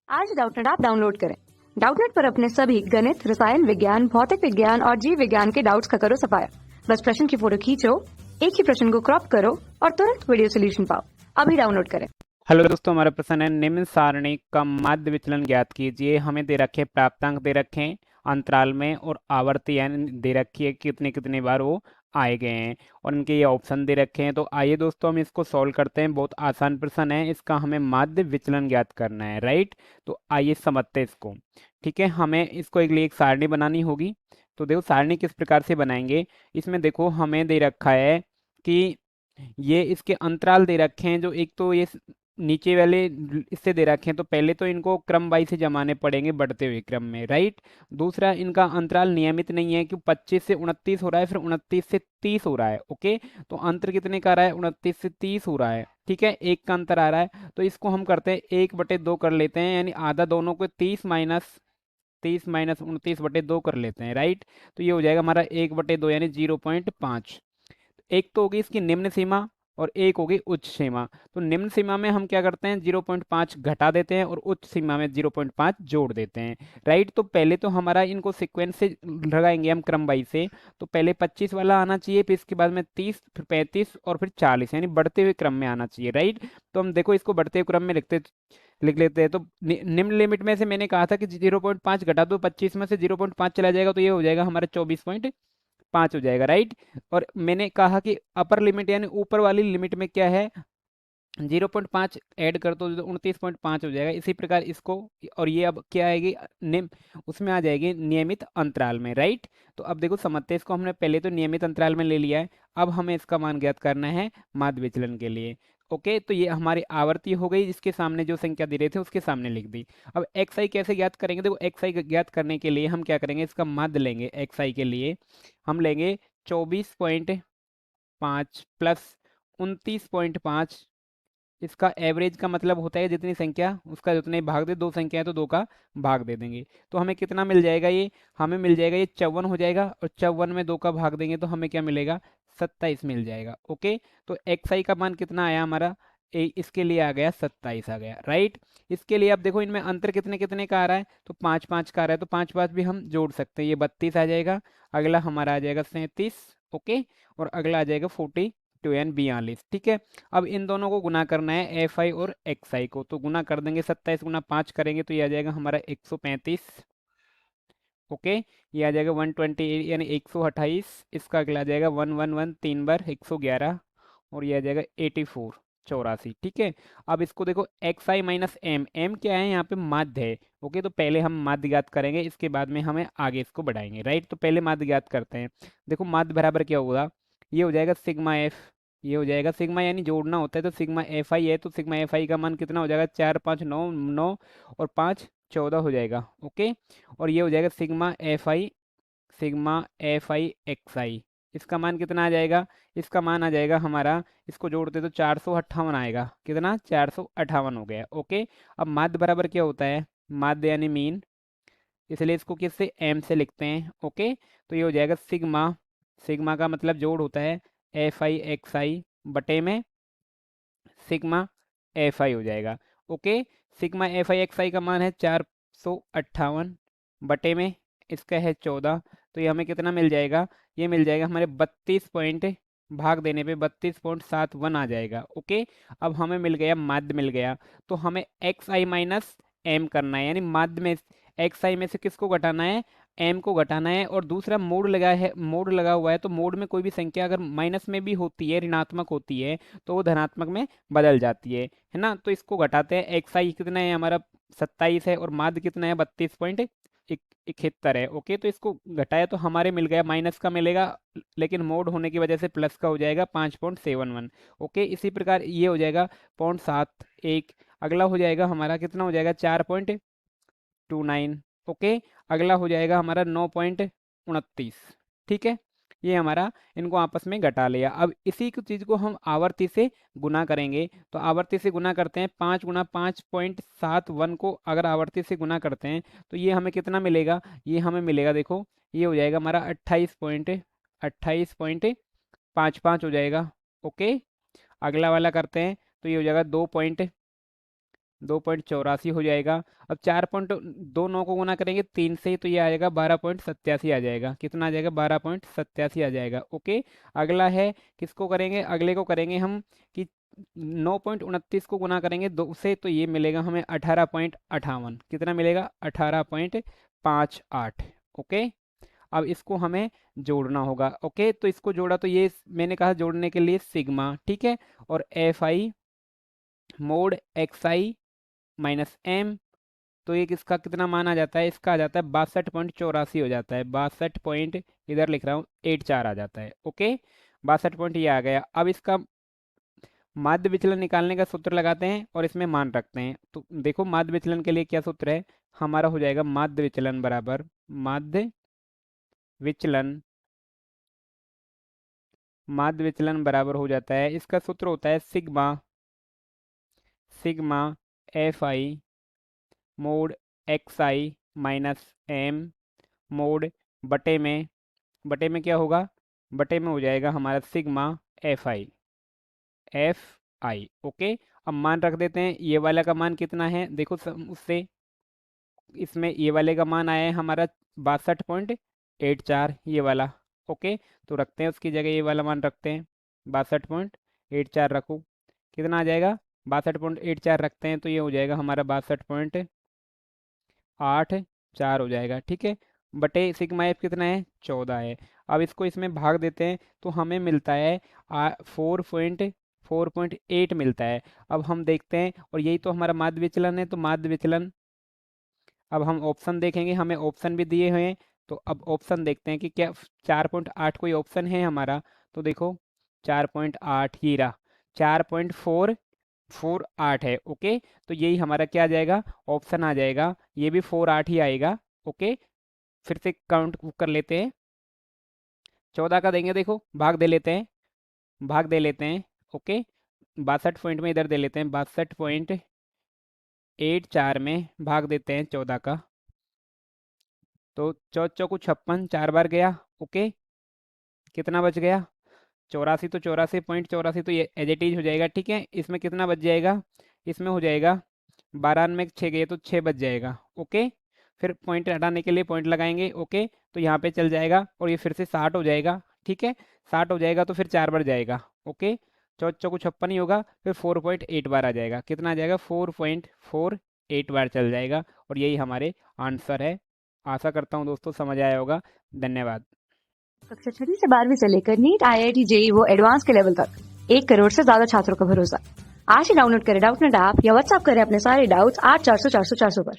आज Doubtnut app download करें। Doubtnut पर अपने सभी गणित, रसायन विज्ञान, भौतिक विज्ञान और जीव विज्ञान के डाउट्स का करो सफाया। बस प्रश्न की फोटो खींचो, एक ही प्रश्न को क्रॉप करो और तुरंत वीडियो सोल्यूशन पाओ। अभी डाउनलोड करें। हेलो दोस्तों, हमारा प्रश्न है निम्न सारणी का माध्य विचलन ज्ञात कीजिए। हमें दे रखे प्राप्तांक दे रखे हैं अंतराल में और आवर्ती यानी दे रखी है कितने कितने बार वो आए गए हैं और इनके ये ऑप्शन दे रखे हैं। तो आइए दोस्तों हम इसको सॉल्व करते हैं। बहुत आसान प्रश्न है, इसका हमें माध्य विचलन ज्ञात करना है, राइट। तो आइए समझते हैं इसको। ठीक है, हमें इसको एक लिए एक सारणी बनानी होगी। तो देखो सारणी किस प्रकार से बनाएंगे। इसमें देखो हमें दे रखा है कि ये इसके अंतराल दे रखे हैं, जो एक तो ये नीचे वाले इससे दे रखे हैं, तो पहले तो इनको क्रम वाइज से जमाने पड़ेंगे बढ़ते हुए क्रम में, राइट। दूसरा, इनका अंतराल नियमित नहीं है, क्यों 25 से 29 हो रहा है, फिर 29 से 30 हो रहा है, ओके। तो अंतर कितने का आ रहा है, 29 से 30 हो रहा है, ठीक है, एक का अंतर आ रहा है। तो इसको हम करते हैं 1/2 कर लेते हैं, यानी आधा दोनों को 30 - 29 कर लेते हैं, राइट। तो ये हो जाएगा हमारा 1/2 यानी 0.5। एक तो होगी इसकी निम्न सीमा और एक होगी उच्च सीमा। तो निम्न सीमा में हम क्या करते हैं, 0.5 घटा देते हैं और उच्च सीमा में 0.5 जोड़ देते हैं, राइट। तो पहले तो हमारा इनको सीक्वेंस से लगाएंगे हम क्रम वाइज से। तो पहले 25 वाला आना चाहिए, फिर इसके बाद में 30, फिर 35 और फिर 40, यानी बढ़ते हुए क्रम में आना चाहिए, राइट। तो हम देखो इसको बढ़ते हुए क्रम में लिख लेते हैं। तो निम्न लिमिट में से मैंने कहा था कि 0.5 घटा दो 25 में से 0.5 चला जाएगा, तो ये हो जाएगा हमारा 24.5 हो जाएगा, राइट। और मैंने कहा कि अपर लिमिट यानी ऊपर वाली लिमिट में क्या है, 0.5 ऐड कर दो तो 29.5 हो जाएगा। इसी प्रकार इसको, और ये अब क्या आएगी, निम उसमें आ जाएगी नियमित अंतराल में, राइट। तो अब देखो समझते हैं इसको। हमने पहले तो नियमित अंतराल में ले लिया है, अब हमें इसका मान ज्ञात करना है माध्य विचलन के लिए। ओके, तो ये हमारी आवर्ती हो गई, जिसके सामने जो संख्या दे रहे थे उसके सामने लिख दी। अब एक्स आई कैसे ज्ञात करेंगे, देखो एक्स आई ज्ञात करने के लिए हम क्या करेंगे, इसका माध्य लेंगे। एक्स आई के लिए हम लेंगे 24.5 प्लस 29.5। इसका एवरेज का मतलब होता है जितनी संख्या उसका जितने भाग दे, दो संख्या है तो दो का भाग दे देंगे। तो हमें कितना मिल जाएगा, ये हमें मिल जाएगा ये 54 हो जाएगा, और 54 में दो का भाग देंगे तो हमें क्या मिलेगा, 27 मिल जाएगा, ओके। तो एक्स आई का मान कितना आया हमारा, इसके लिए आ गया 27 आ गया, राइट। इसके लिए अब देखो इनमें अंतर कितने कितने का आ रहा है, तो 5 5 का आ रहा है, तो 5 5 भी हम जोड़ सकते हैं, ये 32 आ जाएगा। अगला हमारा आ जाएगा 37, ओके। और अगला आ जाएगा 42 यानी 42, ठीक है। अब इन दोनों को गुना करना है, एफ आई और एक्स आई को, तो गुना कर देंगे। 27 गुना 5 करेंगे तो ये आ जाएगा हमारा 135, ओके। ये आ जाएगा 128 यानी 128। इसका अगला आ जाएगा 111 तीन बार 111, और ये आ जाएगा 84 84, ठीक है। अब इसको देखो x i minus M, M क्या है यहाँ पे, माध्य है, ओके। तो पहले हम माध्य ज्ञात करेंगे, इसके बाद में हमें आगे इसको बढ़ाएंगे, राइट। तो पहले माध्य ज्ञात करते हैं। देखो माध्य बराबर क्या होगा, ये हो जाएगा सिग्मा एफ, ये हो जाएगा सिग्मा यानी जोड़ना होता है, तो सिग्मा एफ आई है, तो सिग्मा एफ आई का मान कितना हो जाएगा, 4 5 9 9 और 5 14 हो जाएगा, ओके। और ये हो जाएगा sigma F I, sigma F I X I, इसका मान कितना आ जाएगा, इसका मान आ जाएगा हमारा, इसको जोड़ते तो 458 आएगा, कितना 458 हो गया, ओके। अब माध्य बराबर क्या होता है, माध्य यानी मीन, इसलिए इसको किससे, एम से लिखते हैं, ओके। तो ये हो जाएगा सिग्मा, सिग्मा का मतलब जोड़ होता है एफ आई एक्स आई बटे में सिग्मा एफ आई हो जाएगा, okay. Sigma F I X I का मान है 458 बटे में इसका है 14, तो ये हमें कितना मिल जाएगा, ये मिल जाएगा हमारे 32 पॉइंट, भाग देने पे 32.71 आ जाएगा, ओके। अब हमें मिल गया माध्य मिल गया। तो हमें एक्स आई माइनस एम करना है, यानी माध्य में एक्स आई में से किसको घटाना है, एम को घटाना है। और दूसरा मोड लगा है, मोड लगा हुआ है, तो मोड में कोई भी संख्या अगर माइनस में भी होती है, ऋणात्मक होती है, तो वो धनात्मक में बदल जाती है ना। तो इसको घटाते हैं, एक्स आई कितना है हमारा 27 है, और माध्य कितना है 32.71 है, ओके। तो इसको घटाया तो हमारे मिल गया, माइनस का मिलेगा, लेकिन मोड होने की वजह से प्लस का हो जाएगा 5.71, ओके। इसी प्रकार ये हो जाएगा 0.71। अगला हो जाएगा हमारा कितना हो जाएगा 4.29, ओके। अगला हो जाएगा हमारा 9.29, ठीक है। ये हमारा इनको आपस में घटा लिया। अब इसी को चीज़ को हम आवर्ती से गुना करेंगे, तो आवर्ती से गुना करते हैं, 5 गुना 5.71 को अगर आवर्ती से गुना करते हैं तो ये हमें कितना मिलेगा, ये हमें मिलेगा देखो, ये हो जाएगा हमारा 28.55 हो जाएगा, ओके। अगला वाला करते हैं तो ये हो जाएगा 2.84 हो जाएगा। अब 4.29 को गुना करेंगे 3 से तो ये आ जाएगा 12.87 आ जाएगा। कितना आ जाएगा? 12.87 आ जाएगा। ओके, अगला है किसको करेंगे? अगले को करेंगे हम कि 9.29 को गुना करेंगे 2 से तो ये मिलेगा हमें 18.58। कितना मिलेगा? 18.58। ओके, अब इसको हमें जोड़ना होगा। ओके, तो इसको जोड़ा तो ये मैंने कहा जोड़ने के लिए सिग्मा, ठीक है, और f i mod x i minus m, तो ये किसका कितना मान आ जाता है? इसका आ जाता है 62.84 हो जाता है। 62 पॉइंट इधर लिख रहा हूँ 84 आ जाता है। ओके, 62 पॉइंट ये आ गया। अब इसका माध्य विचलन निकालने का सूत्र लगाते हैं और इसमें मान रखते हैं। तो देखो माध्य विचलन के लिए क्या सूत्र है हमारा? हो जाएगा माध्य विचलन बराबर माध्य विचलन माध्य विचलन बराबर हो जाता है, इसका सूत्र होता है sigma sigma F i mod x i minus m mod बटे में क्या होगा? बटे में हो जाएगा हमारा सिग्मा एफ आई। ओके, अब मान रख देते हैं। ये वाला का मान कितना है? देखो उससे इसमें ये वाले का मान आया है हमारा 62.84, ये वाला। ओके, तो रखते हैं उसकी जगह ये वाला मान रखते हैं, 62.84 रखो। कितना आ जाएगा? 62.84 रखते हैं तो ये हो जाएगा हमारा 62.84 हो जाएगा। ठीक है, बटे सिग्मा एफ कितना है? 14 है। अब इसको इसमें भाग देते हैं तो हमें मिलता है 4.8 मिलता है। अब हम देखते हैं, और यही तो हमारा माध्य विचलन है, तो माध्य विचलन अब हम ऑप्शन देखेंगे, हमें ऑप्शन भी दिए हुए हैं। तो अब ऑप्शन देखते हैं कि क्या 4.8 कोई ऑप्शन है हमारा? तो देखो 4.8 ही रहा, 4.448 है। ओके, तो यही हमारा क्या आ जाएगा? ऑप्शन आ जाएगा। ये भी 48 ही आएगा। ओके, फिर से काउंट कर लेते हैं। 14 का देंगे, देखो भाग दे लेते हैं, भाग दे लेते हैं। ओके, 62 पॉइंट में इधर दे लेते हैं, 62.84 में भाग देते हैं 14 का, तो 4 56, 4 बार गया। ओके, कितना बच गया? 84, तो 84.84 तो ये एज इट इज हो जाएगा। ठीक है, इसमें कितना बच जाएगा? इसमें हो जाएगा 12 में 6 गए तो 6 बच जाएगा। ओके, फिर पॉइंट हटाने के लिए पॉइंट लगाएंगे। ओके, तो यहाँ पे चल जाएगा और ये फिर से 60 हो जाएगा। ठीक है, 60 हो जाएगा तो फिर 4 बार जाएगा। ओके, 4 56 ही होगा, फिर 4.8 बार आ जाएगा। कितना आ जाएगा? 4.48 बार चल जाएगा। और यही हमारे आंसर है। आशा करता हूँ दोस्तों समझ आया होगा। धन्यवाद। कक्षा 6वीं से 12वीं से लेकर नीट, IIT, JEE वो एडवांस के लेवल तक 1 करोड़ से ज्यादा छात्रों का भरोसा। आज ही डाउनलोड करें डाउटनेट ऐप या व्हाट्सएप करें अपने सारे डाउट्स 8400 400 400 पर।